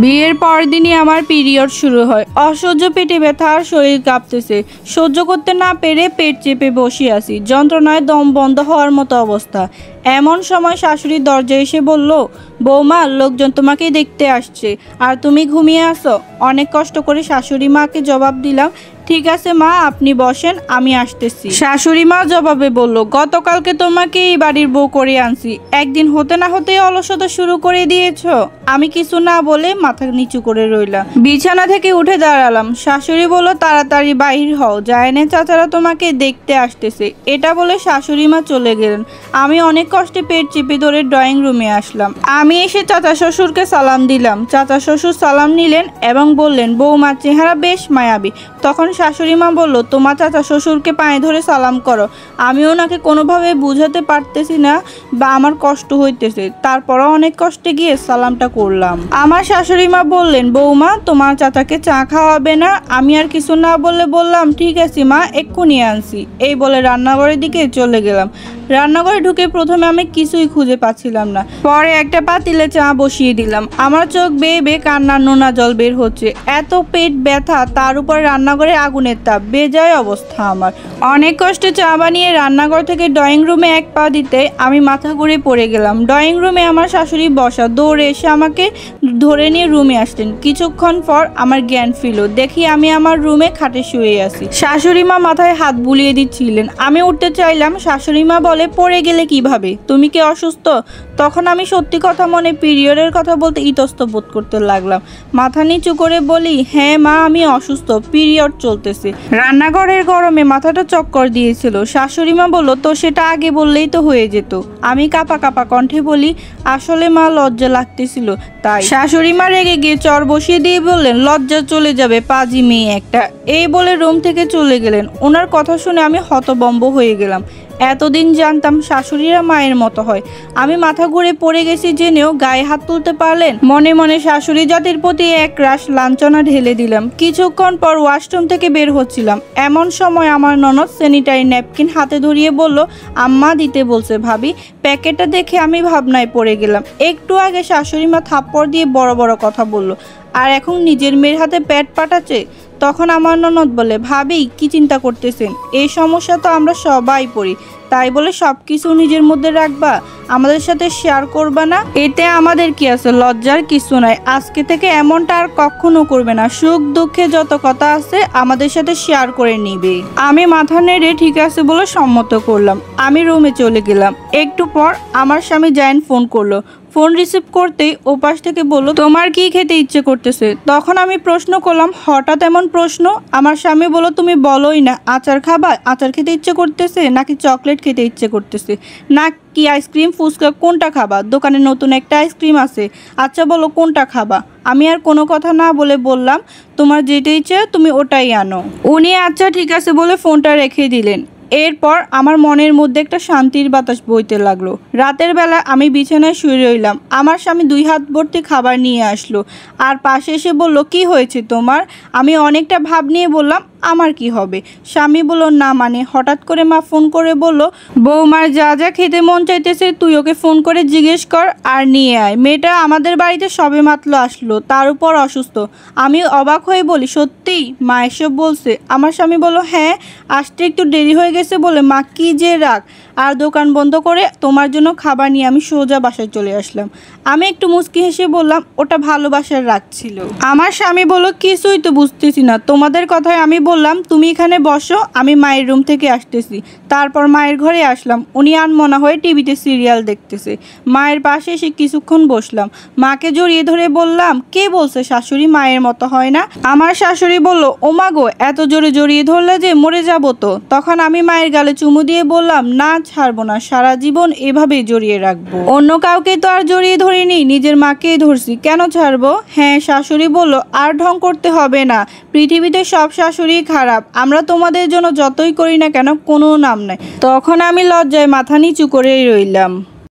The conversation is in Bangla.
বিয়ের পর দিনই আমার পিরিয়ড শুরু হয়। অসহ্য পেটে ব্যথা আর শরীর কাঁপতেছে। সহ্য করতে না পেরে পেট চেপে বসে আছি। যন্ত্রণায় দম বন্ধ হওয়ার মতো অবস্থা। এমন সময় শাশুড়ি দরজায় এসে বলল, বৌমা, লোকজন তোমাকেই দেখতে আসছে আর তুমি ঘুমিয়ে আসো। অনেক কষ্ট করে শাশুড়ি মাকে জবাব দিলাম, ঠিক আছে মা, আপনি বসেন, আমি আসতেছি। শাশুড়ি মা জবাবে বলল, গতকালকে তোমাকে এই বাড়ির বউ করে আনছি, একদিন হতে না হতেই অলসতা শুরু করে দিয়েছ। আমি কিছু না বলে মাথা নিচু করে রইলাম। বিছানা থেকে উঠে দাঁড়ালাম। শাশুড়ি বলল, তাড়াতাড়ি বাহির হও, জায়েনে চাচারা তোমাকে দেখতে আসতেছে। এটা বলে শাশুড়ি মা চলে গেলেন। আমি অনেক কষ্টে পেট চেপে ধরে ড্রয়িং রুমে আসলাম। আমি এসে চাচা শ্বশুরকে সালাম দিলাম। চাচা শ্বশুর সালাম নিলেন এবং বললেন, বৌমার চেহারা বেশ মায়াবী। তখন শাশুড়ি মা বলল, তোমার চাচা শ্বশুরকে পায়ে ধরে সালাম করো। আমি ওনাকে কোনোভাবে বুঝাতে পারতেছি না বা আমার কষ্ট হইতেছে, তারপরও অনেক কষ্টে গিয়ে সালামটা করলাম। আমার শাশুড়ি মা বললেন, বৌমা, তোমার চাচাকে চা খাওয়াবে না? আমি আর কিছু না বললে বললাম, ঠিক আছে মা, এক্ষুনি আনছি। এই বলে রান্নাঘরের দিকে চলে গেলাম। রান্নাঘরে ঢুকে প্রথমে আমি কিছুই খুঁজে পাচ্ছিলাম না। পরে একটা পাতিলে চা বসিয়ে দিলাম। আমার চোখ বেয়ে বেয়ে কান্নার নোনা জল বের হচ্ছে। এত পেট ব্যথা, তার উপর রান্নাঘরে আগুনের তাপ, বেজায় অবস্থা আমার। অনেক কষ্টে চা বানিয়ে রান্নাঘর থেকে ড্রয়িং রুমে এক পা দিতে আমি মাথা ঘুরে পড়ে গেলাম। ড্রয়িং রুমে আমার শাশুড়ি বসা, দৌড়ে এসে আমাকে ধরে নিয়ে রুমে আসলেন। কিছুক্ষণ পর আমার জ্ঞান ফিরল। দেখি আমি আমার রুমে খাটে শুয়ে আছি। শাশুড়ি মা মাথায় হাত বুলিয়ে দিচ্ছিলেন। আমি উঠতে চাইলাম। শাশুড়ি মা বলে, পড়ে গেলে কিভাবে? তুমি কি অসুস্থ? তখন আমি সত্যি কথা মনে পিরিয়ডের কথা বলতে ইতস্ত বোধ করতে লাগলাম। মাথা নিচু করে বলি, হ্যাঁ মা, আমি অসুস্থ, পিরিয়ড চলতেছে। রান্নাঘরের গরমে মাথাটা চক্কর দিয়েছিল। শাশুড়ি মা বলল, তো সেটা আগে বললেই তো হয়ে যেত। আমি কাঁপা কাঁপা কণ্ঠে বলি, আসলে মা, লজ্জা লাগতেছিল তাই। শাশুড়ি মা রেগে গিয়ে চর বসিয়ে দিয়ে বললেন, লজ্জা চলে যাবে, পাজি মেয়ে একটা। এই বলে রুম থেকে চলে গেলেন। ওনার কথা শুনে আমি হতভম্ব হয়ে গেলাম। এতদিন জানতাম শাশুড়িরা মায়ের মতো হয়। আমি মাথা ঘুরে পড়ে গেছি জেনেও গায়ে হাত তুলতে পারলেন। মনে মনে শাশুড়ি জাতির প্রতি এক রাশ লাঞ্ছনা ঢেলে দিলাম। কিছুক্ষণ পর ওয়াশরুম থেকে বের হচ্ছিলাম। এমন সময় আমার ননদ স্যানিটারি ন্যাপকিন হাতে ধরিয়ে বলল, আম্মা দিতে বলছে ভাবি। প্যাকেটটা দেখে আমি ভাবনায় পড়ে গেলাম। একটু আগে শাশুড়ি মা থাপ্পড় দিয়ে বড় বড় কথা বলল, আর এখন নিজের মেয়ের হাতে প্যাড পাঠাচ্ছে। তখন আমার ননদ বলে, ভাবি কি চিন্তা করতেছেন? এই সমস্যা তো আমরা সবাই পড়ি, তাই বলে সব কিছু নিজের মধ্যে রাখবা, আমাদের সাথে শেয়ার করবা না? এতে আমাদের কি আছে? লজ্জার কিছু নাই। আজকে থেকে এমনটা আর কখনো করবে না। সুখ দুঃখে যত কথা আছে আমাদের সাথে শেয়ার করে নিবে। আমি মাথা নেড়ে ঠিক আছে বলে সম্মত করলাম। আমি রুমে চলে গেলাম। একটু পর আমার স্বামী জায়েন ফোন করলো। ফোন রিসিভ করতেই ওপাশ থেকে বলল, তোমার কি খেতে ইচ্ছে করতেছে? তখন আমি প্রশ্ন করলাম, হঠাৎ এমন প্রশ্ন? আমার স্বামী বলল, তুমি বলোই না, আচার খাবা? আচার খেতে ইচ্ছে করতেছে নাকি চকলেট খেতে ইচ্ছে করতেছে, না কি আইসক্রিম ফুচকা, কোনটা খাবা? দোকানে নতুন একটা আইসক্রিম আছে, আচ্ছা বলো কোনটা খাবা? আমি আর কোনো কথা না বলে বললাম, তোমার যেটা ইচ্ছে তুমি ওটাই আনো। উনি আচ্ছা ঠিক আছে বলে ফোনটা রেখে দিলেন। এরপর আমার মনের মধ্যে একটা শান্তির বাতাস বইতে লাগলো। রাতের বেলা আমি বিছানায় শুয়ে রইলাম। আমার স্বামী 2 হাত ভর্তি খাবার নিয়ে আসলো আর পাশে এসে বলল, কি হয়েছে তোমার? আমি অনেকটা ভাব নিয়ে বললাম, আমার কি হবে? স্বামী বলল, না মানে। হঠাৎ করে মা ফোন করে বলল, বৌমার যা যা খেতে মন চাইতেছে তুই ওকে ফোন করে জিজ্ঞেস কর আর নিয়ে আয়। মেয়েটা আমাদের বাড়িতে সবে মাত্র আসলো, তার উপর অসুস্থ। আমি অবাক হয়ে বলি, সত্যি মা এসব বলছে? আমার স্বামী বলল, হ্যাঁ, আসতে একটু দেরি হয়ে গেছে বলে মা কি যে রাগ। আর দোকান বন্ধ করে তোমার জন্য খাবার নিয়ে আমি সোজা বাসায় চলে আসলাম। আমি একটু মুচকি হেসে বললাম, ওটা ভালোবাসার রাগ ছিল। আমার স্বামী বলল, কিছুই তো বুঝতেছি না তোমাদের কথায়। আমি বললাম, তুমি এখানে বসো, আমি মায়ের রুম থেকে আসতেছি। তারপর মায়ের ঘরে আসলাম। উনি আনমনা হয়ে টিভিতে সিরিয়াল দেখতেছে। মায়ের পাশে এসে কিছুক্ষণ বসলাম। মাকে জড়িয়ে ধরে বললাম, কে বলছে শাশুড়ি মায়ের মতো হয় না? আমার শাশুড়ি বলল, ও মা গো, এত জোরে জড়িয়ে ধরলে যে মরে যাবো তো। তখন আমি মায়ের গালে চুমু দিয়ে বললাম, না ছাড়বো না, সারা জীবন এভাবেই জড়িয়ে রাখবো। অন্য কাউকে তো আর জড়িয়ে ধরিনি, নিজের মাকেই ধরছি, কেন ছাড়বো? হ্যাঁ। শাশুড়ি বলল, আর ঢং করতে হবে না, পৃথিবীতে সব শাশুড়ি খারাপ, আমরা তোমাদের জন্য যতই করি না কেন কোনো নাম নাই। তখন আমি লজ্জায় মাথা নিচু করেই রইলাম।